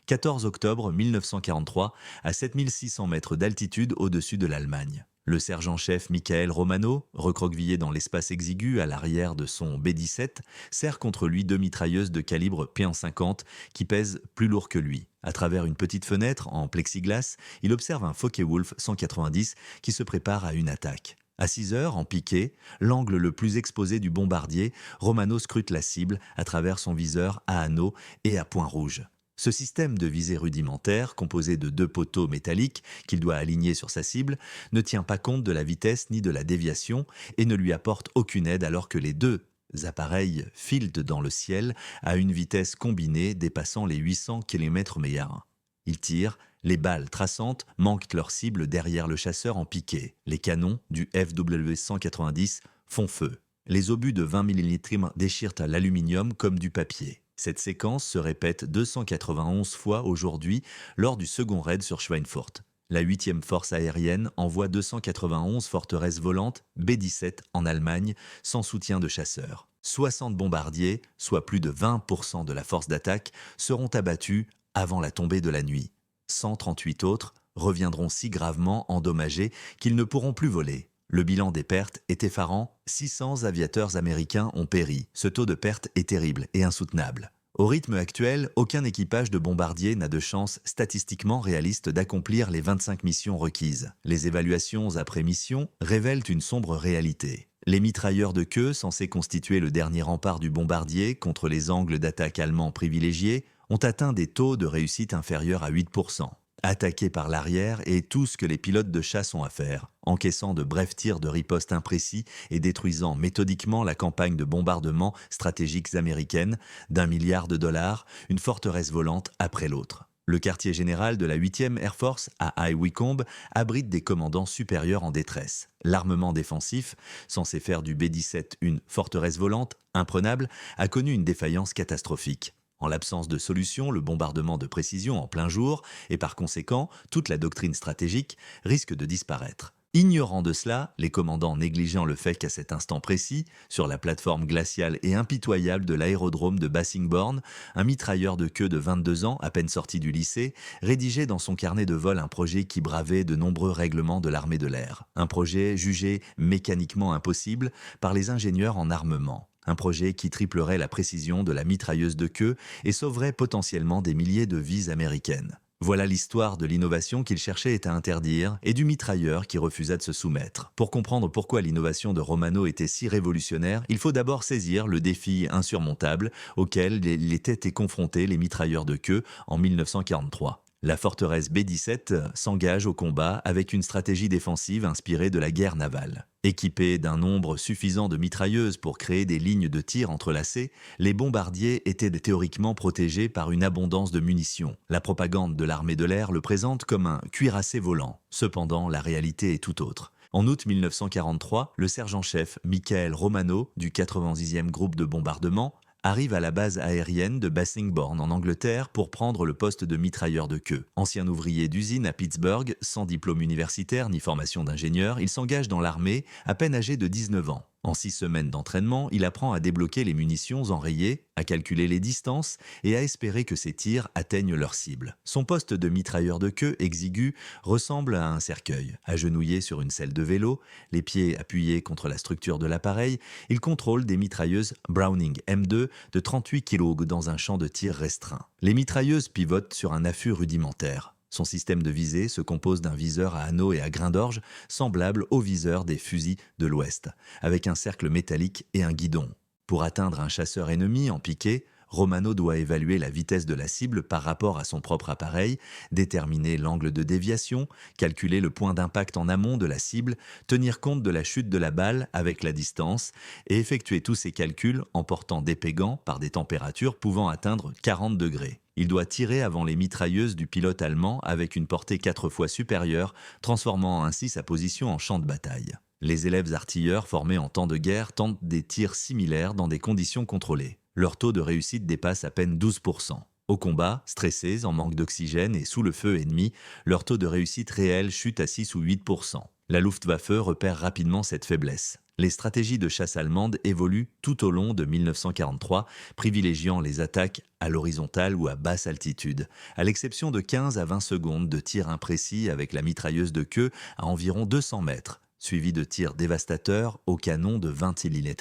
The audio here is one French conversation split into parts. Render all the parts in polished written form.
14 octobre 1943, à 7600 mètres d'altitude au-dessus de l'Allemagne. Le sergent-chef Michael Romano, recroquevillé dans l'espace exigu à l'arrière de son B-17, serre contre lui deux mitrailleuses de calibre P150 qui pèsent plus lourd que lui. À travers une petite fenêtre en plexiglas, il observe un Focke-Wulf 190 qui se prépare à une attaque. À 6 heures, en piqué, l'angle le plus exposé du bombardier, Romano scrute la cible à travers son viseur à anneau et à point rouge. Ce système de visée rudimentaire, composé de deux poteaux métalliques qu'il doit aligner sur sa cible, ne tient pas compte de la vitesse ni de la déviation et ne lui apporte aucune aide alors que les deux appareils filent dans le ciel à une vitesse combinée dépassant les 800 km/h. Ils tirent, les balles traçantes manquent leur cible derrière le chasseur en piqué. Les canons du FW-190 font feu. Les obus de 20 mm déchirent l'aluminium comme du papier. Cette séquence se répète 291 fois aujourd'hui lors du second raid sur Schweinfurt. La 8e force aérienne envoie 291 forteresses volantes B-17 en Allemagne sans soutien de chasseurs. 60 bombardiers, soit plus de 20% de la force d'attaque, seront abattus avant la tombée de la nuit. 138 autres reviendront si gravement endommagés qu'ils ne pourront plus voler. Le bilan des pertes est effarant, 600 aviateurs américains ont péri. Ce taux de perte est terrible et insoutenable. Au rythme actuel, aucun équipage de bombardier n'a de chance statistiquement réaliste d'accomplir les 25 missions requises. Les évaluations après mission révèlent une sombre réalité. Les mitrailleurs de queue, censés constituer le dernier rempart du bombardier contre les angles d'attaque allemands privilégiés, ont atteint des taux de réussite inférieurs à 8%. Attaquer par l'arrière est tout ce que les pilotes de chasse ont à faire, encaissant de brefs tirs de riposte imprécis et détruisant méthodiquement la campagne de bombardement stratégiques américaine d'1 milliard de dollars, une forteresse volante après l'autre. Le quartier général de la 8e Air Force à High Wycombe abrite des commandants supérieurs en détresse. L'armement défensif, censé faire du B-17 une forteresse volante imprenable, a connu une défaillance catastrophique. En l'absence de solution, le bombardement de précision en plein jour, et par conséquent, toute la doctrine stratégique, risque de disparaître. Ignorant de cela, les commandants négligeant le fait qu'à cet instant précis, sur la plateforme glaciale et impitoyable de l'aérodrome de Bassingbourn, un mitrailleur de queue de 22 ans, à peine sorti du lycée, rédigeait dans son carnet de vol un projet qui bravait de nombreux règlements de l'armée de l'air. Un projet jugé mécaniquement impossible par les ingénieurs en armement. Un projet qui triplerait la précision de la mitrailleuse de queue et sauverait potentiellement des milliers de vies américaines. Voilà l'histoire de l'innovation qu'il cherchait à interdire et du mitrailleur qui refusa de se soumettre. Pour comprendre pourquoi l'innovation de Romano était si révolutionnaire, il faut d'abord saisir le défi insurmontable auquel étaient confrontés les mitrailleurs de queue en 1943. La forteresse B-17 s'engage au combat avec une stratégie défensive inspirée de la guerre navale. Équipés d'un nombre suffisant de mitrailleuses pour créer des lignes de tir entrelacées, les bombardiers étaient théoriquement protégés par une abondance de munitions. La propagande de l'armée de l'air le présente comme un cuirassé volant. Cependant, la réalité est tout autre. En août 1943, le sergent-chef Michael Romano du 86e groupe de bombardement arrive à la base aérienne de Bassingbourn en Angleterre pour prendre le poste de mitrailleur de queue. Ancien ouvrier d'usine à Pittsburgh, sans diplôme universitaire ni formation d'ingénieur, il s'engage dans l'armée à peine âgé de 19 ans. En 6 semaines d'entraînement, il apprend à débloquer les munitions enrayées, à calculer les distances et à espérer que ses tirs atteignent leur cible. Son poste de mitrailleur de queue exigu ressemble à un cercueil. Agenouillé sur une selle de vélo, les pieds appuyés contre la structure de l'appareil, il contrôle des mitrailleuses Browning M2 de 38 kg dans un champ de tir restreint. Les mitrailleuses pivotent sur un affût rudimentaire. Son système de visée se compose d'un viseur à anneaux et à grains d'orge semblable au viseur des fusils de l'Ouest, avec un cercle métallique et un guidon. Pour atteindre un chasseur ennemi en piqué, Romano doit évaluer la vitesse de la cible par rapport à son propre appareil, déterminer l'angle de déviation, calculer le point d'impact en amont de la cible, tenir compte de la chute de la balle avec la distance et effectuer tous ces calculs en portant d'épais gants par des températures pouvant atteindre 40 degrés. Il doit tirer avant les mitrailleuses du pilote allemand avec une portée 4 fois supérieure, transformant ainsi sa position en champ de bataille. Les élèves artilleurs formés en temps de guerre tentent des tirs similaires dans des conditions contrôlées. Leur taux de réussite dépasse à peine 12%. Au combat, stressés, en manque d'oxygène et sous le feu ennemi, leur taux de réussite réel chute à 6 ou 8%. La Luftwaffe repère rapidement cette faiblesse. Les stratégies de chasse allemandes évoluent tout au long de 1943, privilégiant les attaques à l'horizontale ou à basse altitude, à l'exception de 15 à 20 secondes de tirs imprécis avec la mitrailleuse de queue à environ 200 mètres, suivis de tirs dévastateurs au canon de 20 mm.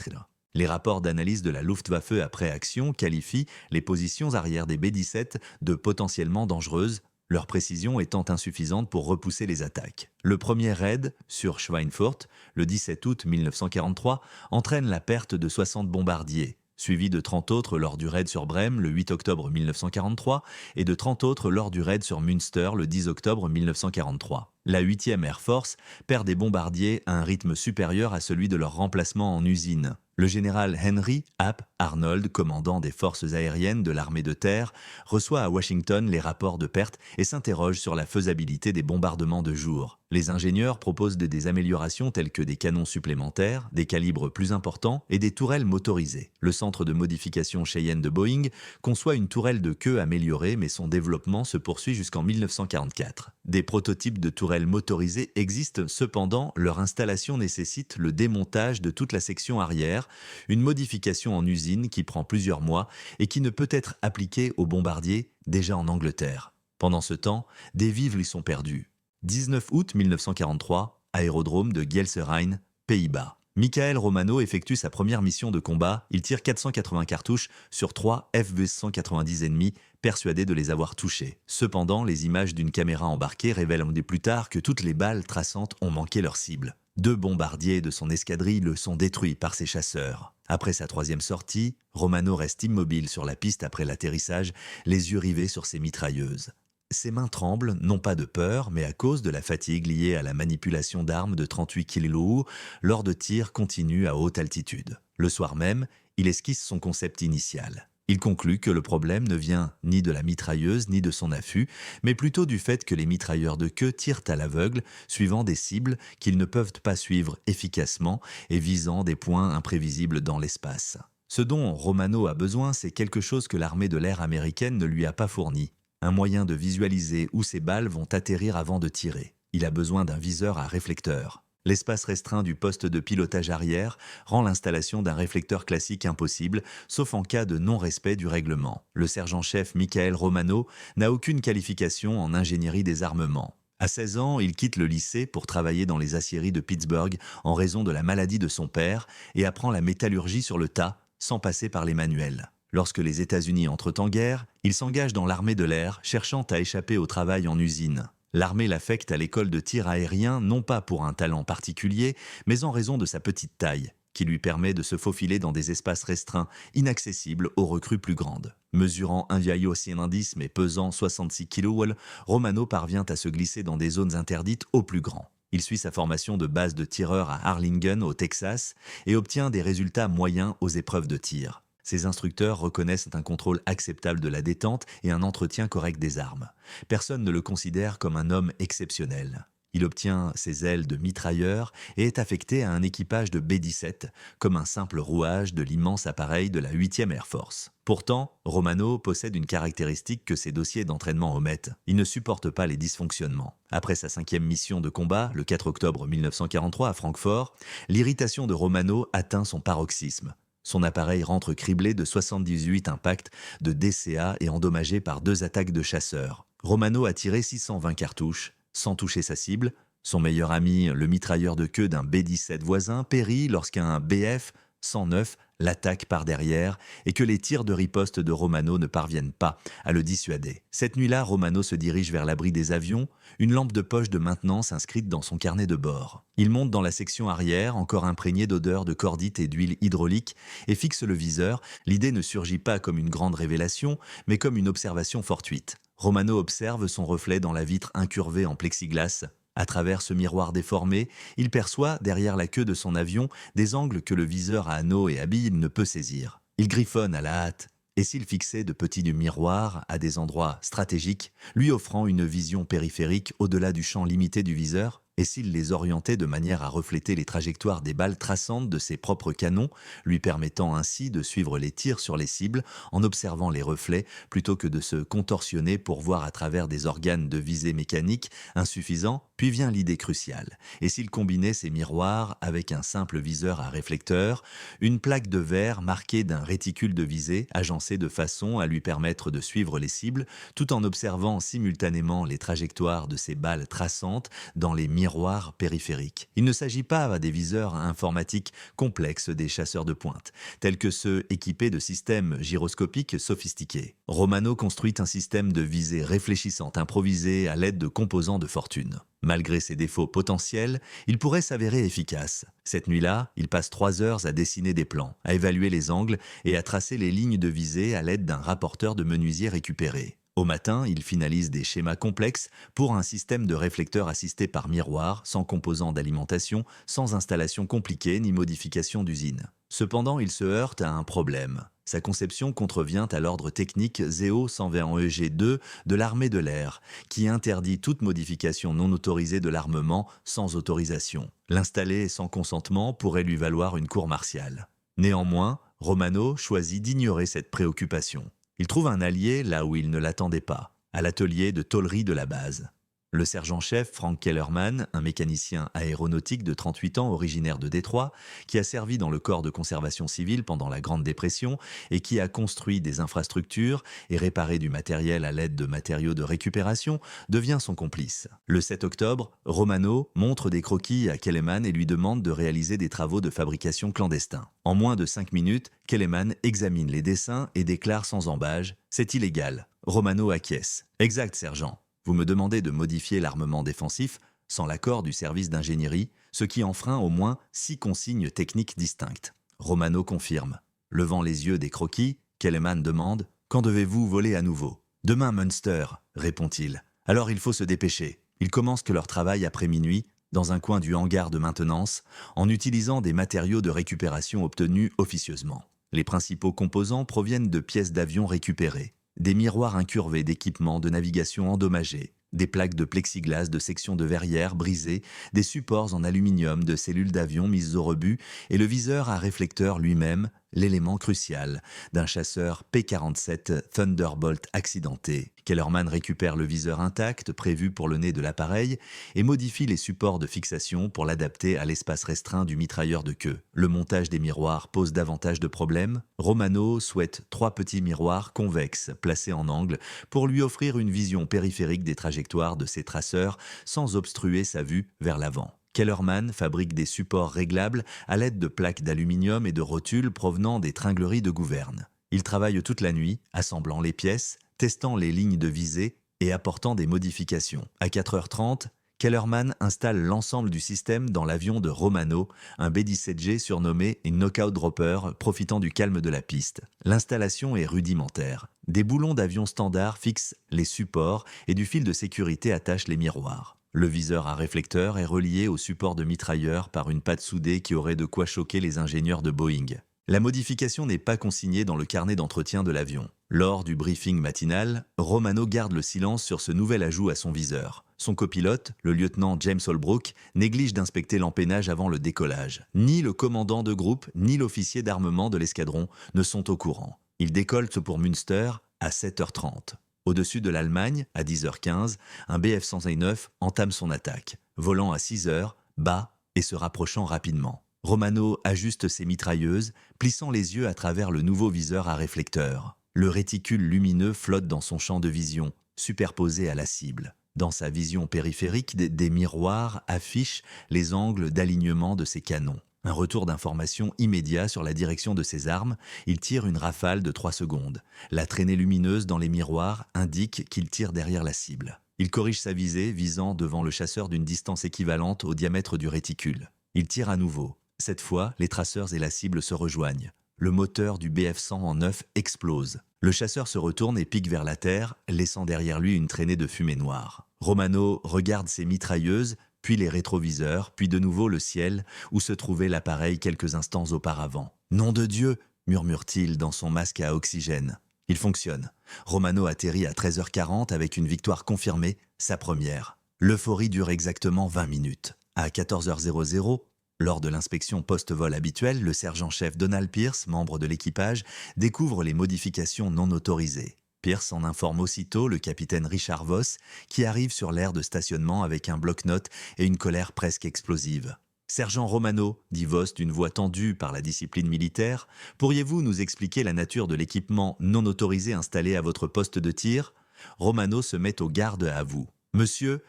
Les rapports d'analyse de la Luftwaffe après action qualifient les positions arrière des B-17 de potentiellement dangereuses, leur précision étant insuffisante pour repousser les attaques. Le premier raid sur Schweinfurt, le 17 août 1943, entraîne la perte de 60 bombardiers, suivi de 30 autres lors du raid sur Brême le 8 octobre 1943 et de 30 autres lors du raid sur Münster le 10 octobre 1943. La 8e Air Force perd des bombardiers à un rythme supérieur à celui de leur remplacement en usine. Le général Henry Ap Arnold, commandant des forces aériennes de l'armée de terre, reçoit à Washington les rapports de pertes et s'interroge sur la faisabilité des bombardements de jour. Les ingénieurs proposent des améliorations telles que des canons supplémentaires, des calibres plus importants et des tourelles motorisées. Le centre de modification Cheyenne de Boeing conçoit une tourelle de queue améliorée, mais son développement se poursuit jusqu'en 1944. Des prototypes de tourelles motorisées existent cependant, leur installation nécessite le démontage de toute la section arrière, une modification en usine qui prend plusieurs mois et qui ne peut être appliquée aux bombardiers déjà en Angleterre. Pendant ce temps, des vies lui sont perdues. 19 août 1943, aérodrome de Gelserheim, Pays-Bas. Michael Romano effectue sa première mission de combat, il tire 480 cartouches sur 3 F-190 ennemis, persuadé de les avoir touchés. Cependant, les images d'une caméra embarquée révèlent plus tard que toutes les balles traçantes ont manqué leur cible. 2 bombardiers de son escadrille le sont détruits par ses chasseurs. Après sa 3e sortie, Romano reste immobile sur la piste après l'atterrissage, les yeux rivés sur ses mitrailleuses. Ses mains tremblent, non pas de peur, mais à cause de la fatigue liée à la manipulation d'armes de 38 kg lors de tirs continus à haute altitude. Le soir même, il esquisse son concept initial. Il conclut que le problème ne vient ni de la mitrailleuse ni de son affût, mais plutôt du fait que les mitrailleurs de queue tirent à l'aveugle, suivant des cibles qu'ils ne peuvent pas suivre efficacement et visant des points imprévisibles dans l'espace. Ce dont Romano a besoin, c'est quelque chose que l'armée de l'air américaine ne lui a pas fourni. Un moyen de visualiser où ses balles vont atterrir avant de tirer. Il a besoin d'un viseur à réflecteur. L'espace restreint du poste de pilotage arrière rend l'installation d'un réflecteur classique impossible, sauf en cas de non-respect du règlement. Le sergent-chef Michael Romano n'a aucune qualification en ingénierie des armements. À 16 ans, il quitte le lycée pour travailler dans les aciéries de Pittsburgh en raison de la maladie de son père et apprend la métallurgie sur le tas, sans passer par les manuels. Lorsque les États-Unis entrent en guerre, il s'engage dans l'armée de l'air, cherchant à échapper au travail en usine. L'armée l'affecte à l'école de tir aérien non pas pour un talent particulier, mais en raison de sa petite taille, qui lui permet de se faufiler dans des espaces restreints, inaccessibles aux recrues plus grandes. Mesurant 1,90 mais pesant 66 kg, Romano parvient à se glisser dans des zones interdites aux plus grands. Il suit sa formation de base de tireur à Harlingen, au Texas, et obtient des résultats moyens aux épreuves de tir. Ses instructeurs reconnaissent un contrôle acceptable de la détente et un entretien correct des armes. Personne ne le considère comme un homme exceptionnel. Il obtient ses ailes de mitrailleur et est affecté à un équipage de B-17, comme un simple rouage de l'immense appareil de la 8e Air Force. Pourtant, Romano possède une caractéristique que ses dossiers d'entraînement omettent. Il ne supporte pas les dysfonctionnements. Après sa 5e mission de combat, le 4 octobre 1943 à Francfort, l'irritation de Romano atteint son paroxysme. Son appareil rentre criblé de 78 impacts de DCA et endommagé par 2 attaques de chasseurs. Romano a tiré 620 cartouches, sans toucher sa cible. Son meilleur ami, le mitrailleur de queue d'un B-17 voisin, périt lorsqu'un Bf-109 l'attaque par derrière et que les tirs de riposte de Romano ne parviennent pas à le dissuader. Cette nuit-là, Romano se dirige vers l'abri des avions, une lampe de poche de maintenance inscrite dans son carnet de bord. Il monte dans la section arrière, encore imprégnée d'odeurs de cordite et d'huile hydraulique, et fixe le viseur. L'idée ne surgit pas comme une grande révélation, mais comme une observation fortuite. Romano observe son reflet dans la vitre incurvée en plexiglas. À travers ce miroir déformé, il perçoit, derrière la queue de son avion, des angles que le viseur à anneaux et à billes ne peut saisir. Il griffonne à la hâte. Et s'il fixait de petits miroirs à des endroits stratégiques, lui offrant une vision périphérique au-delà du champ limité du viseur? Et s'il les orientait de manière à refléter les trajectoires des balles traçantes de ses propres canons, lui permettant ainsi de suivre les tirs sur les cibles en observant les reflets plutôt que de se contorsionner pour voir à travers des organes de visée mécanique insuffisants? Puis vient l'idée cruciale. Et s'il combinait ces miroirs avec un simple viseur à réflecteur, une plaque de verre marquée d'un réticule de visée agencé de façon à lui permettre de suivre les cibles tout en observant simultanément les trajectoires de ces balles traçantes dans les miroirs périphériques. Il ne s'agit pas des viseurs informatiques complexes des chasseurs de pointe, tels que ceux équipés de systèmes gyroscopiques sophistiqués. Romano construit un système de visée réfléchissante improvisé à l'aide de composants de fortune. Malgré ses défauts potentiels, il pourrait s'avérer efficace. Cette nuit-là, il passe 3 heures à dessiner des plans, à évaluer les angles et à tracer les lignes de visée à l'aide d'un rapporteur de menuisier récupéré. Au matin, il finalise des schémas complexes pour un système de réflecteurs assisté par miroir, sans composants d'alimentation, sans installation compliquée ni modification d'usine. Cependant, il se heurte à un problème. Sa conception contrevient à l'ordre technique ZEO 120EG2 de l'armée de l'air, qui interdit toute modification non autorisée de l'armement sans autorisation. L'installer sans consentement pourrait lui valoir une cour martiale. Néanmoins, Romano choisit d'ignorer cette préoccupation. Il trouve un allié là où il ne l'attendait pas, à l'atelier de tôlerie de la base. Le sergent-chef Frank Kellerman, un mécanicien aéronautique de 38 ans originaire de Détroit, qui a servi dans le corps de conservation civile pendant la Grande Dépression et qui a construit des infrastructures et réparé du matériel à l'aide de matériaux de récupération, devient son complice. Le 7 octobre, Romano montre des croquis à Kellerman et lui demande de réaliser des travaux de fabrication clandestins. En moins de 5 minutes, Kellerman examine les dessins et déclare sans ambages « C'est illégal ». Romano acquiesce. « Exact, sergent. Vous me demandez de modifier l'armement défensif sans l'accord du service d'ingénierie, ce qui enfreint au moins 6 consignes techniques distinctes. » Romano confirme. Levant les yeux des croquis, Kellerman demande « Quand devez-vous voler à nouveau ?»« Demain, Munster, » répond-il. « Alors il faut se dépêcher. » Ils commencent que leur travail après minuit, dans un coin du hangar de maintenance, en utilisant des matériaux de récupération obtenus officieusement. Les principaux composants proviennent de pièces d'avion récupérées. Des miroirs incurvés d'équipements de navigation endommagés, des plaques de plexiglas de section de verrière brisées, des supports en aluminium de cellules d'avion mises au rebut et le viseur à réflecteur lui-même, l'élément crucial d'un chasseur P-47 Thunderbolt accidenté. Kellerman récupère le viseur intact prévu pour le nez de l'appareil et modifie les supports de fixation pour l'adapter à l'espace restreint du mitrailleur de queue. Le montage des miroirs pose davantage de problèmes. Romano souhaite 3 petits miroirs convexes placés en angle pour lui offrir une vision périphérique des trajectoires de ses traceurs sans obstruer sa vue vers l'avant. Kellerman fabrique des supports réglables à l'aide de plaques d'aluminium et de rotules provenant des tringleries de Gouverne. Il travaille toute la nuit, assemblant les pièces, testant les lignes de visée et apportant des modifications. À 4h30, Kellerman installe l'ensemble du système dans l'avion de Romano, un B-17G surnommé « Knockout Dropper » profitant du calme de la piste. L'installation est rudimentaire. Des boulons d'avion standard fixent les supports et du fil de sécurité attache les miroirs. Le viseur à réflecteur est relié au support de mitrailleur par une patte soudée qui aurait de quoi choquer les ingénieurs de Boeing. La modification n'est pas consignée dans le carnet d'entretien de l'avion. Lors du briefing matinal, Romano garde le silence sur ce nouvel ajout à son viseur. Son copilote, le lieutenant James Holbrook, néglige d'inspecter l'empennage avant le décollage. Ni le commandant de groupe, ni l'officier d'armement de l'escadron ne sont au courant. Ils décollent pour Münster à 7h30. Au-dessus de l'Allemagne, à 10h15, un Bf-109 entame son attaque, volant à 6h, bas et se rapprochant rapidement. Romano ajuste ses mitrailleuses, plissant les yeux à travers le nouveau viseur à réflecteur. Le réticule lumineux flotte dans son champ de vision, superposé à la cible. Dans sa vision périphérique, des miroirs affichent les angles d'alignement de ses canons. Un retour d'information immédiat sur la direction de ses armes, il tire une rafale de 3 secondes. La traînée lumineuse dans les miroirs indique qu'il tire derrière la cible. Il corrige sa visée, visant devant le chasseur d'une distance équivalente au diamètre du réticule. Il tire à nouveau. Cette fois, les traceurs et la cible se rejoignent. Le moteur du Bf-109 explose. Le chasseur se retourne et pique vers la terre, laissant derrière lui une traînée de fumée noire. Romano regarde ses mitrailleuses, puis les rétroviseurs, puis de nouveau le ciel, où se trouvait l'appareil quelques instants auparavant. « Nom de Dieu !» murmure-t-il dans son masque à oxygène. Il fonctionne. Romano atterrit à 13h40 avec une victoire confirmée, sa première. L'euphorie dure exactement 20 minutes. À 14h00, lors de l'inspection post-vol habituelle, le sergent-chef Donald Pierce, membre de l'équipage, découvre les modifications non autorisées. Pierce en informe aussitôt le capitaine Richard Voss, qui arrive sur l'aire de stationnement avec un bloc-notes et une colère presque explosive. « Sergent Romano, dit Voss d'une voix tendue par la discipline militaire, pourriez-vous nous expliquer la nature de l'équipement non autorisé installé à votre poste de tir ?» Romano se met au garde à vous. « Monsieur,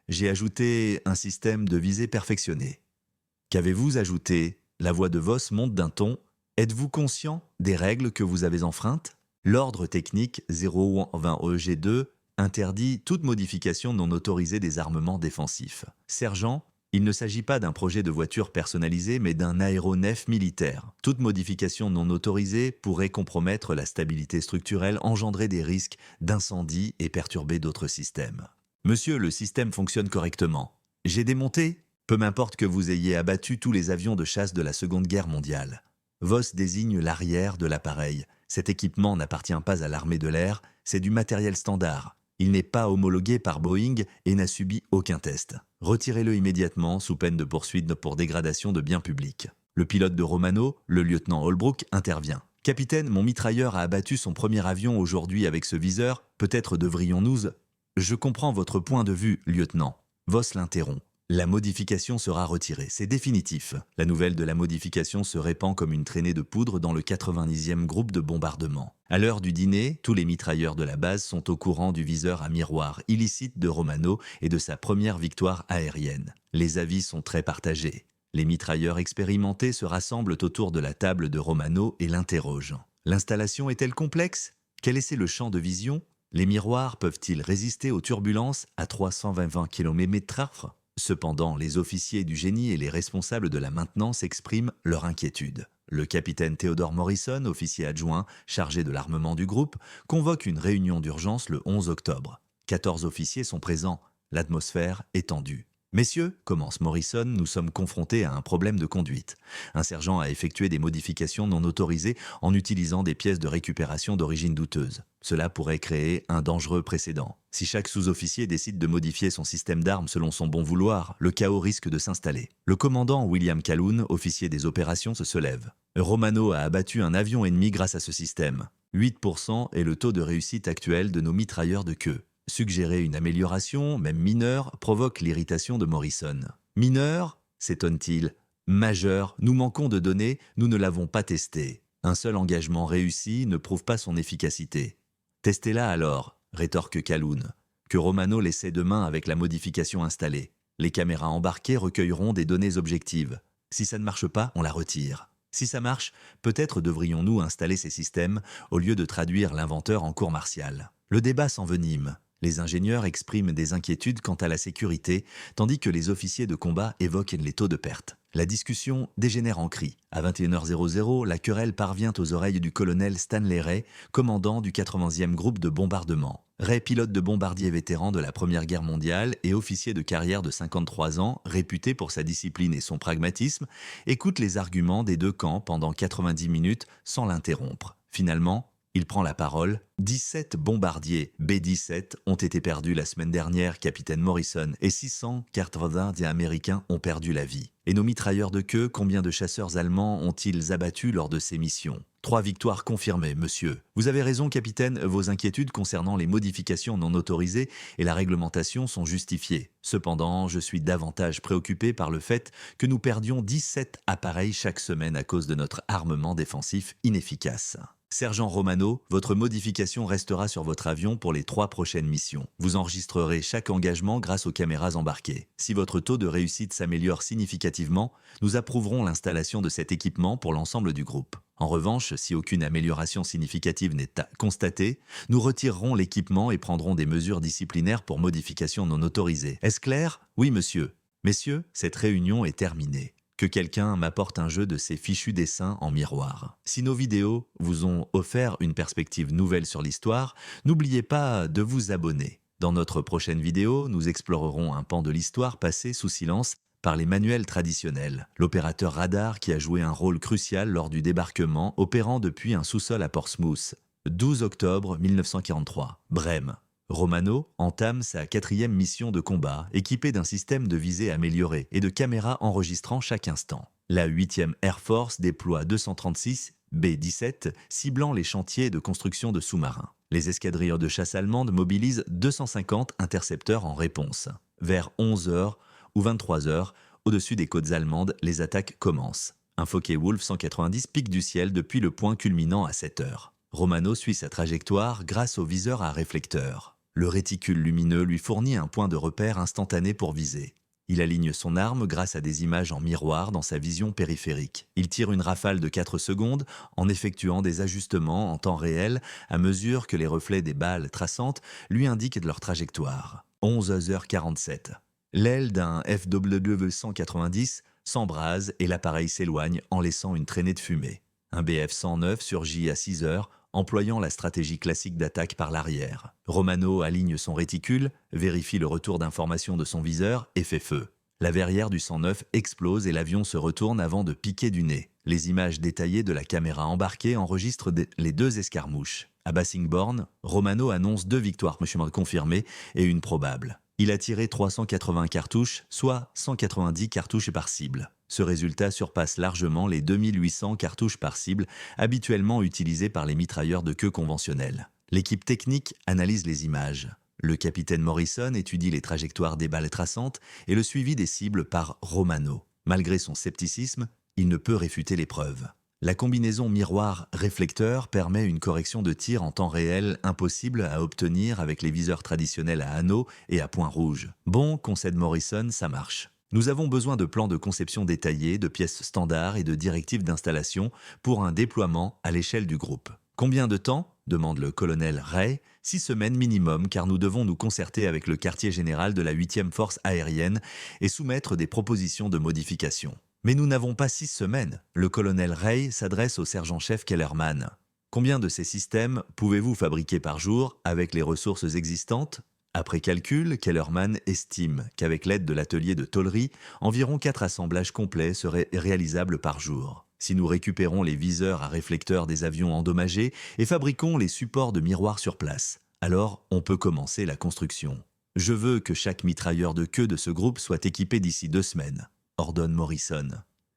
j'ai ajouté un système de visée perfectionné. » « Qu'avez-vous ajouté ?» La voix de Voss monte d'un ton. « Êtes-vous conscient des règles que vous avez enfreintes ?» L'ordre technique 020EG2 interdit toute modification non autorisée des armements défensifs. Sergent, il ne s'agit pas d'un projet de voiture personnalisée, mais d'un aéronef militaire. Toute modification non autorisée pourrait compromettre la stabilité structurelle, engendrer des risques d'incendie et perturber d'autres systèmes. Monsieur, le système fonctionne correctement. J'ai démonté ? Peu m'importe que vous ayez abattu tous les avions de chasse de la Seconde Guerre mondiale. Voss désigne l'arrière de l'appareil. Cet équipement n'appartient pas à l'armée de l'air, c'est du matériel standard. Il n'est pas homologué par Boeing et n'a subi aucun test. Retirez-le immédiatement sous peine de poursuite pour dégradation de biens publics. Le pilote de Romano, le lieutenant Holbrook, intervient. « Capitaine, mon mitrailleur a abattu son premier avion aujourd'hui avec ce viseur. Peut-être devrions-nous… » « Je comprends votre point de vue, lieutenant. » Voss l'interrompt. La modification sera retirée, c'est définitif. La nouvelle de la modification se répand comme une traînée de poudre dans le 90e groupe de bombardement. À l'heure du dîner, tous les mitrailleurs de la base sont au courant du viseur à miroir illicite de Romano et de sa première victoire aérienne. Les avis sont très partagés. Les mitrailleurs expérimentés se rassemblent autour de la table de Romano et l'interrogent. L'installation est-elle complexe ? Quel est le champ de vision ? Les miroirs peuvent-ils résister aux turbulences à 320 km/h ? Cependant, les officiers du génie et les responsables de la maintenance expriment leur inquiétude. Le capitaine Theodore Morrison, officier adjoint chargé de l'armement du groupe, convoque une réunion d'urgence le 11 octobre. 14 officiers sont présents. L'atmosphère est tendue. « Messieurs, commence Morrison, nous sommes confrontés à un problème de conduite. Un sergent a effectué des modifications non autorisées en utilisant des pièces de récupération d'origine douteuse. Cela pourrait créer un dangereux précédent. Si chaque sous-officier décide de modifier son système d'armes selon son bon vouloir, le chaos risque de s'installer. » Le commandant William Calhoun, officier des opérations, se lève. « Romano a abattu un avion ennemi grâce à ce système. 8% est le taux de réussite actuel de nos mitrailleurs de queue. » Suggérer une amélioration, même mineure, provoque l'irritation de Morrison. « Mineure ?» s'étonne-t-il. « Majeur, nous manquons de données, nous ne l'avons pas testé. Un seul engagement réussi ne prouve pas son efficacité. »« Testez-la alors », rétorque Calhoun, que Romano laissait demain avec la modification installée. Les caméras embarquées recueilleront des données objectives. Si ça ne marche pas, on la retire. Si ça marche, peut-être devrions-nous installer ces systèmes au lieu de traduire l'inventeur en cour martiale. Le débat s'envenime. Les ingénieurs expriment des inquiétudes quant à la sécurité, tandis que les officiers de combat évoquent les taux de perte. La discussion dégénère en cris. À 21h00, la querelle parvient aux oreilles du colonel Stanley Ray, commandant du 80e groupe de bombardement. Ray, pilote de bombardier vétéran de la Première Guerre mondiale et officier de carrière de 53 ans, réputé pour sa discipline et son pragmatisme, écoute les arguments des deux camps pendant 90 minutes sans l'interrompre. Finalement, il prend la parole. « 17 bombardiers B-17 ont été perdus la semaine dernière, capitaine Morrison, et 680 Américains ont perdu la vie. Et nos mitrailleurs de queue, combien de chasseurs allemands ont-ils abattus lors de ces missions ? 3 victoires confirmées, monsieur. Vous avez raison, capitaine, vos inquiétudes concernant les modifications non autorisées et la réglementation sont justifiées. Cependant, je suis davantage préoccupé par le fait que nous perdions 17 appareils chaque semaine à cause de notre armement défensif inefficace. » Sergent Romano, votre modification restera sur votre avion pour les 3 prochaines missions. Vous enregistrerez chaque engagement grâce aux caméras embarquées. Si votre taux de réussite s'améliore significativement, nous approuverons l'installation de cet équipement pour l'ensemble du groupe. En revanche, si aucune amélioration significative n'est constatée, nous retirerons l'équipement et prendrons des mesures disciplinaires pour modification non autorisée. Est-ce clair ? Oui, monsieur. Messieurs, cette réunion est terminée. Que quelqu'un m'apporte un jeu de ces fichus dessins en miroir. Si nos vidéos vous ont offert une perspective nouvelle sur l'histoire, n'oubliez pas de vous abonner. Dans notre prochaine vidéo, nous explorerons un pan de l'histoire passé sous silence par les manuels traditionnels. L'opérateur radar qui a joué un rôle crucial lors du débarquement opérant depuis un sous-sol à Portsmouth. 12 octobre 1943, Brême. Romano entame sa 4e mission de combat, équipée d'un système de visée amélioré et de caméras enregistrant chaque instant. La 8e Air Force déploie 236 B-17 ciblant les chantiers de construction de sous-marins. Les escadrilles de chasse allemandes mobilisent 250 intercepteurs en réponse. Vers 11 heures ou 23 heures, au-dessus des côtes allemandes, les attaques commencent. Un Focke-Wulf 190 pique du ciel depuis le point culminant à 7 heures. Romano suit sa trajectoire grâce au viseur à réflecteur. Le réticule lumineux lui fournit un point de repère instantané pour viser. Il aligne son arme grâce à des images en miroir dans sa vision périphérique. Il tire une rafale de 4 secondes en effectuant des ajustements en temps réel à mesure que les reflets des balles traçantes lui indiquent leur trajectoire. 11h47. L'aile d'un FW-190 s'embrase et l'appareil s'éloigne en laissant une traînée de fumée. Un Bf-109 surgit à 6 heures, employant la stratégie classique d'attaque par l'arrière. Romano aligne son réticule, vérifie le retour d'information de son viseur et fait feu. La verrière du 109 explose et l'avion se retourne avant de piquer du nez. Les images détaillées de la caméra embarquée enregistrent les 2 escarmouches. À Bassingbourn, Romano annonce 2 victoires confirmées et une probable. Il a tiré 380 cartouches, soit 190 cartouches par cible. Ce résultat surpasse largement les 2800 cartouches par cible habituellement utilisées par les mitrailleurs de queue conventionnels. L'équipe technique analyse les images. Le capitaine Morrison étudie les trajectoires des balles traçantes et le suivi des cibles par Romano. Malgré son scepticisme, il ne peut réfuter les preuves. La combinaison miroir-réflecteur permet une correction de tir en temps réel impossible à obtenir avec les viseurs traditionnels à anneaux et à points rouges. Bon, concède Morrison, ça marche. Nous avons besoin de plans de conception détaillés, de pièces standards et de directives d'installation pour un déploiement à l'échelle du groupe. Combien de temps ? Demande le colonel Ray. 6 semaines minimum, car nous devons nous concerter avec le quartier général de la 8e force aérienne et soumettre des propositions de modification. Mais nous n'avons pas 6 semaines. Le colonel Ray s'adresse au sergent-chef Kellerman. Combien de ces systèmes pouvez-vous fabriquer par jour avec les ressources existantes ? Après calcul, Kellerman estime qu'avec l'aide de l'atelier de tôlerie, environ 4 assemblages complets seraient réalisables par jour. Si nous récupérons les viseurs à réflecteurs des avions endommagés et fabriquons les supports de miroirs sur place, alors on peut commencer la construction. Je veux que chaque mitrailleur de queue de ce groupe soit équipé d'ici 2 semaines, ordonne Morrison.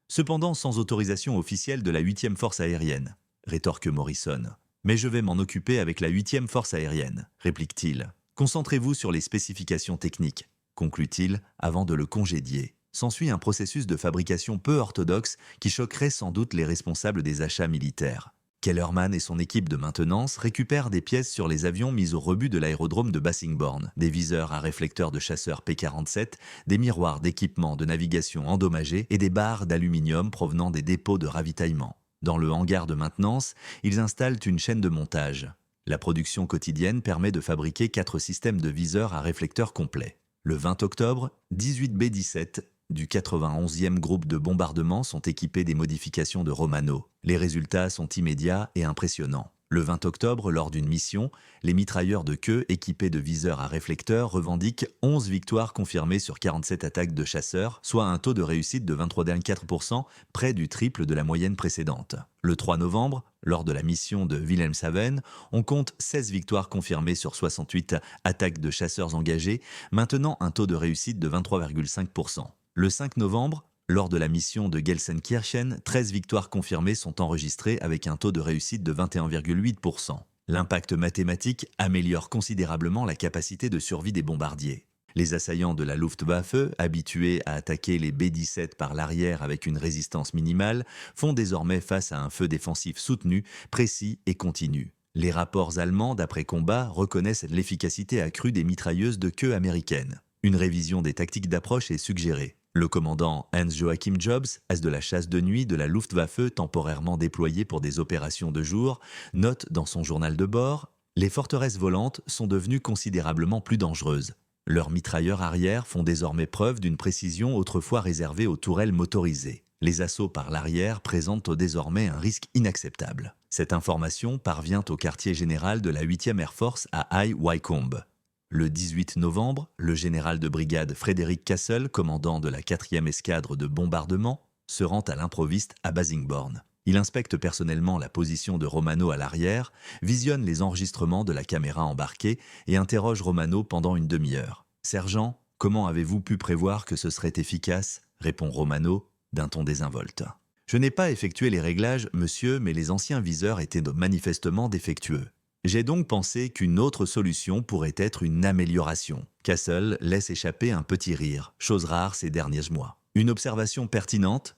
Cependant sans autorisation officielle de la 8e force aérienne, rétorque Morrison. Mais je vais m'en occuper avec la 8e force aérienne, réplique-t-il. Concentrez-vous sur les spécifications techniques, conclut-il avant de le congédier. S'ensuit un processus de fabrication peu orthodoxe qui choquerait sans doute les responsables des achats militaires. Kellerman et son équipe de maintenance récupèrent des pièces sur les avions mis au rebut de l'aérodrome de Bassingbourn, des viseurs à réflecteurs de chasseurs P-47, des miroirs d'équipement de navigation endommagés et des barres d'aluminium provenant des dépôts de ravitaillement. Dans le hangar de maintenance, ils installent une chaîne de montage. La production quotidienne permet de fabriquer 4 systèmes de viseurs à réflecteurs complets. Le 20 octobre, 18 B-17 du 91e groupe de bombardement sont équipés des modifications de Romano. Les résultats sont immédiats et impressionnants. Le 20 octobre, lors d'une mission, les mitrailleurs de queue équipés de viseurs à réflecteurs revendiquent 11 victoires confirmées sur 47 attaques de chasseurs, soit un taux de réussite de 23,4%, près du triple de la moyenne précédente. Le 3 novembre, lors de la mission de Wilhelmshaven, on compte 16 victoires confirmées sur 68 attaques de chasseurs engagés, maintenant un taux de réussite de 23,5%. Le 5 novembre, lors de la mission de Gelsenkirchen, 13 victoires confirmées sont enregistrées avec un taux de réussite de 21,8%. L'impact mathématique améliore considérablement la capacité de survie des bombardiers. Les assaillants de la Luftwaffe, habitués à attaquer les B-17 par l'arrière avec une résistance minimale, font désormais face à un feu défensif soutenu, précis et continu. Les rapports allemands d'après-combat reconnaissent l'efficacité accrue des mitrailleuses de queue américaines. Une révision des tactiques d'approche est suggérée. Le commandant Hans-Joachim Jobs, as de la chasse de nuit de la Luftwaffe temporairement déployé pour des opérations de jour, note dans son journal de bord « Les forteresses volantes sont devenues considérablement plus dangereuses. Leurs mitrailleurs arrière font désormais preuve d'une précision autrefois réservée aux tourelles motorisées. Les assauts par l'arrière présentent désormais un risque inacceptable. » Cette information parvient au quartier général de la 8e Air Force à High Wycombe. Le 18 novembre, le général de brigade Frédéric Castle, commandant de la 4e escadre de bombardement, se rend à l'improviste à Bassingbourn. Il inspecte personnellement la position de Romano à l'arrière, visionne les enregistrements de la caméra embarquée et interroge Romano pendant une demi-heure. « Sergent, comment avez-vous pu prévoir que ce serait efficace ?» répond Romano d'un ton désinvolte. « Je n'ai pas effectué les réglages, monsieur, mais les anciens viseurs étaient manifestement défectueux. J'ai donc pensé qu'une autre solution pourrait être une amélioration. Castle laisse échapper un petit rire, chose rare ces derniers mois. Une observation pertinente.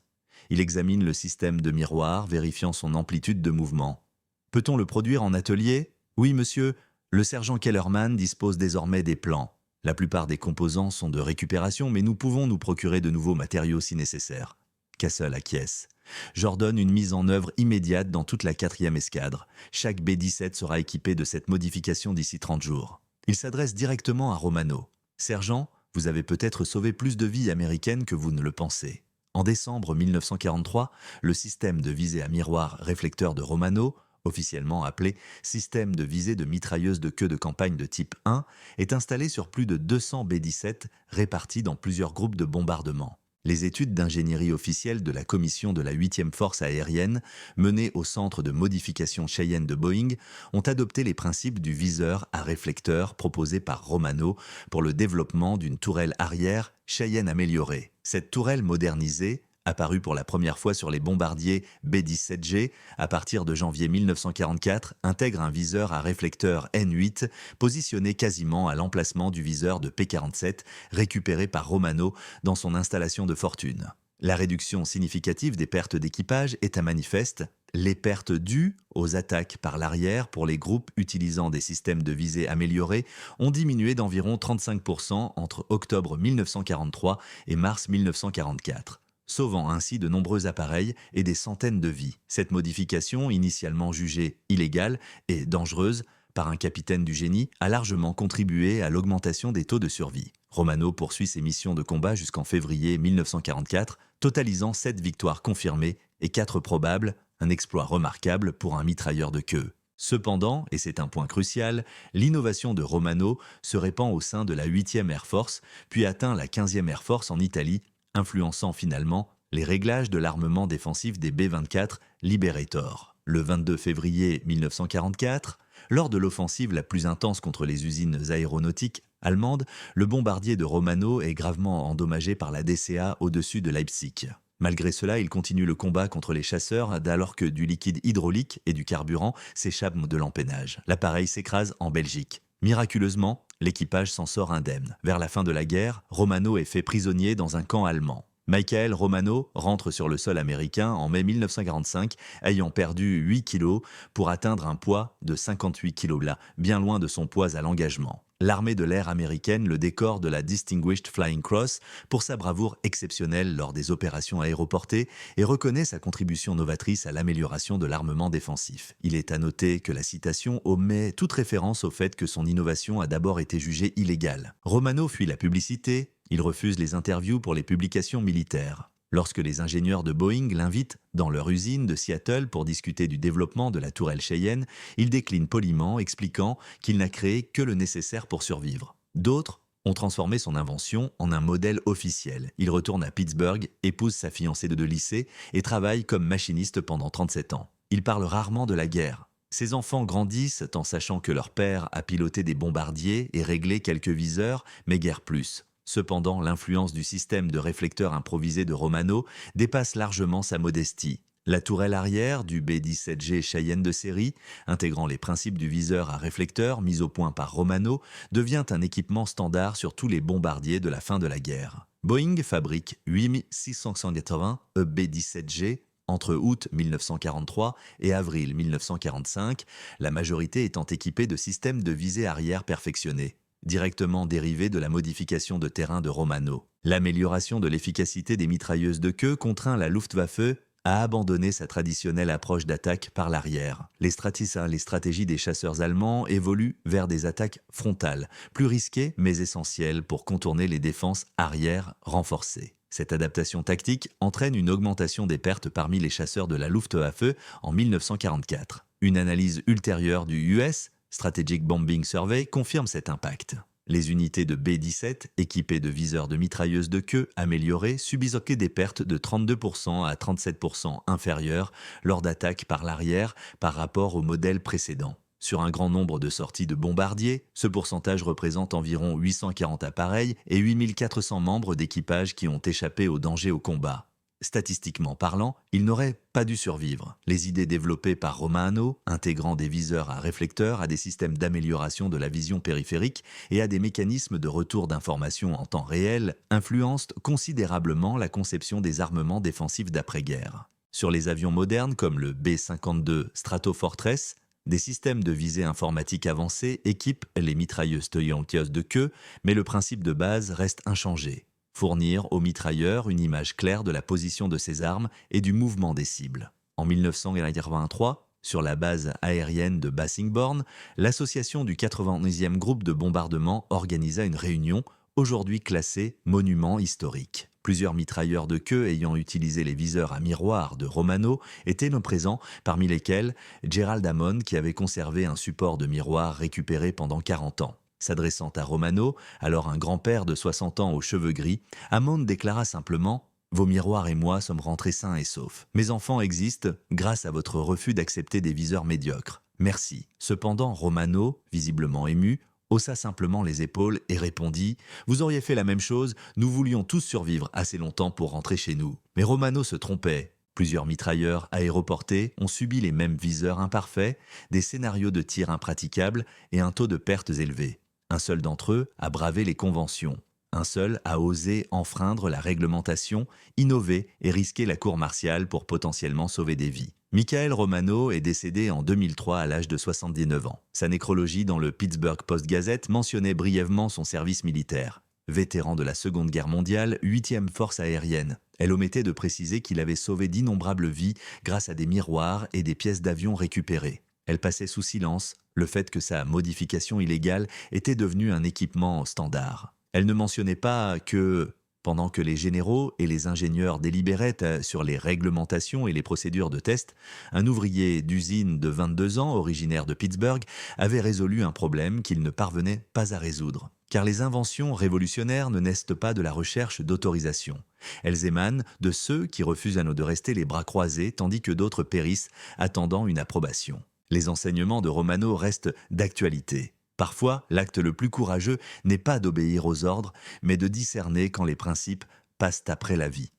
Il examine le système de miroir, vérifiant son amplitude de mouvement. Peut-on le produire en atelier? Oui, monsieur. Le sergent Kellerman dispose désormais des plans. La plupart des composants sont de récupération, mais nous pouvons nous procurer de nouveaux matériaux si nécessaire. Castle acquiesce. J'ordonne une mise en œuvre immédiate dans toute la 4e escadre. Chaque B-17 sera équipé de cette modification d'ici 30 jours. Il s'adresse directement à Romano. Sergent, vous avez peut-être sauvé plus de vies américaines que vous ne le pensez. En décembre 1943, le système de visée à miroir réflecteur de Romano, officiellement appelé système de visée de mitrailleuse de queue de campagne de type 1, est installé sur plus de 200 B-17 répartis dans plusieurs groupes de bombardement. Les études d'ingénierie officielle de la commission de la 8e force aérienne, menées au centre de modification Cheyenne de Boeing, ont adopté les principes du viseur à réflecteur proposé par Romano pour le développement d'une tourelle arrière Cheyenne améliorée. Cette tourelle modernisée, apparue pour la première fois sur les bombardiers B-17G à partir de janvier 1944, intègre un viseur à réflecteur N8 positionné quasiment à l'emplacement du viseur de P-47 récupéré par Romano dans son installation de Fortune. La réduction significative des pertes d'équipage est à manifeste. Les pertes dues aux attaques par l'arrière pour les groupes utilisant des systèmes de visée améliorés ont diminué d'environ 35% entre octobre 1943 et mars 1944. Sauvant ainsi de nombreux appareils et des centaines de vies. Cette modification, initialement jugée illégale et dangereuse par un capitaine du génie, a largement contribué à l'augmentation des taux de survie. Romano poursuit ses missions de combat jusqu'en février 1944, totalisant 7 victoires confirmées et 4 probables, un exploit remarquable pour un mitrailleur de queue. Cependant, et c'est un point crucial, l'innovation de Romano se répand au sein de la 8e Air Force, puis atteint la 15e Air Force en Italie, influençant finalement les réglages de l'armement défensif des B-24 Liberator. Le 22 février 1944, lors de l'offensive la plus intense contre les usines aéronautiques allemandes, le bombardier de Romano est gravement endommagé par la DCA au-dessus de Leipzig. Malgré cela, il continue le combat contre les chasseurs alors que du liquide hydraulique et du carburant s'échappent de l'empennage. L'appareil s'écrase en Belgique. Miraculeusement, l'équipage s'en sort indemne. Vers la fin de la guerre, Romano est fait prisonnier dans un camp allemand. Michael Romano rentre sur le sol américain en mai 1945, ayant perdu 8 kilos pour atteindre un poids de 58 kilos là, bien loin de son poids à l'engagement. L'armée de l'air américaine le décore de la Distinguished Flying Cross pour sa bravoure exceptionnelle lors des opérations aéroportées et reconnaît sa contribution novatrice à l'amélioration de l'armement défensif. Il est à noter que la citation omet toute référence au fait que son innovation a d'abord été jugée illégale. Romano fuit la publicité, il refuse les interviews pour les publications militaires. Lorsque les ingénieurs de Boeing l'invitent dans leur usine de Seattle pour discuter du développement de la tourelle Cheyenne, il décline poliment, expliquant qu'il n'a créé que le nécessaire pour survivre. D'autres ont transformé son invention en un modèle officiel. Il retourne à Pittsburgh, épouse sa fiancée de lycée et travaille comme machiniste pendant 37 ans. Il parle rarement de la guerre. Ses enfants grandissent en sachant que leur père a piloté des bombardiers et réglé quelques viseurs, mais guère plus. Cependant, l'influence du système de réflecteurs improvisé de Romano dépasse largement sa modestie. La tourelle arrière du B-17G Cheyenne de série, intégrant les principes du viseur à réflecteur mis au point par Romano, devient un équipement standard sur tous les bombardiers de la fin de la guerre. Boeing fabrique 8680 B-17G entre août 1943 et avril 1945, la majorité étant équipée de systèmes de visée arrière perfectionnés, directement dérivé de la modification de terrain de Romano. L'amélioration de l'efficacité des mitrailleuses de queue contraint la Luftwaffe à abandonner sa traditionnelle approche d'attaque par l'arrière. Les stratégies des chasseurs allemands évoluent vers des attaques frontales, plus risquées mais essentielles pour contourner les défenses arrière renforcées. Cette adaptation tactique entraîne une augmentation des pertes parmi les chasseurs de la Luftwaffe en 1944. Une analyse ultérieure du US Strategic Bombing Survey confirme cet impact. Les unités de B-17, équipées de viseurs de mitrailleuses de queue améliorés, subissent des pertes de 32% à 37% inférieures lors d'attaques par l'arrière par rapport au modèle précédent. Sur un grand nombre de sorties de bombardiers, ce pourcentage représente environ 840 appareils et 8400 membres d'équipage qui ont échappé au danger au combat. Statistiquement parlant, il n'aurait pas dû survivre. Les idées développées par Romano, intégrant des viseurs à réflecteurs, à des systèmes d'amélioration de la vision périphérique et à des mécanismes de retour d'informations en temps réel, influencent considérablement la conception des armements défensifs d'après-guerre. Sur les avions modernes comme le B-52 Stratofortress, des systèmes de visée informatique avancés équipent les mitrailleuses Toyonkios de queue, mais le principe de base reste inchangé. Fournir aux mitrailleurs une image claire de la position de ses armes et du mouvement des cibles. En 1983, sur la base aérienne de Bassingbourn, l'association du 91e groupe de bombardement organisa une réunion, aujourd'hui classée monument historique. Plusieurs mitrailleurs de queue ayant utilisé les viseurs à miroir de Romano étaient présents, parmi lesquels Gerald Hammond qui avait conservé un support de miroir récupéré pendant 40 ans. S'adressant à Romano, alors un grand-père de 60 ans aux cheveux gris, Hammond déclara simplement « Vos miroirs et moi sommes rentrés sains et saufs. Mes enfants existent grâce à votre refus d'accepter des viseurs médiocres. Merci. » Cependant, Romano, visiblement ému, haussa simplement les épaules et répondit « Vous auriez fait la même chose, nous voulions tous survivre assez longtemps pour rentrer chez nous. » Mais Romano se trompait. Plusieurs mitrailleurs aéroportés ont subi les mêmes viseurs imparfaits, des scénarios de tir impraticables et un taux de pertes élevé. Un seul d'entre eux a bravé les conventions. Un seul a osé enfreindre la réglementation, innover et risquer la cour martiale pour potentiellement sauver des vies. Michael Romano est décédé en 2003 à l'âge de 79 ans. Sa nécrologie dans le Pittsburgh Post-Gazette mentionnait brièvement son service militaire. Vétéran de la Seconde Guerre mondiale, 8e force aérienne. Elle omettait de préciser qu'il avait sauvé d'innombrables vies grâce à des miroirs et des pièces d'avion récupérées. Elle passait sous silence le fait que sa modification illégale était devenue un équipement standard. Elle ne mentionnait pas que, pendant que les généraux et les ingénieurs délibéraient sur les réglementations et les procédures de test, un ouvrier d'usine de 22 ans, originaire de Pittsburgh, avait résolu un problème qu'il ne parvenait pas à résoudre. Car les inventions révolutionnaires ne naissent pas de la recherche d'autorisation. Elles émanent de ceux qui refusent de rester les bras croisés tandis que d'autres périssent attendant une approbation. Les enseignements de Romano restent d'actualité. Parfois, l'acte le plus courageux n'est pas d'obéir aux ordres, mais de discerner quand les principes passent après la vie.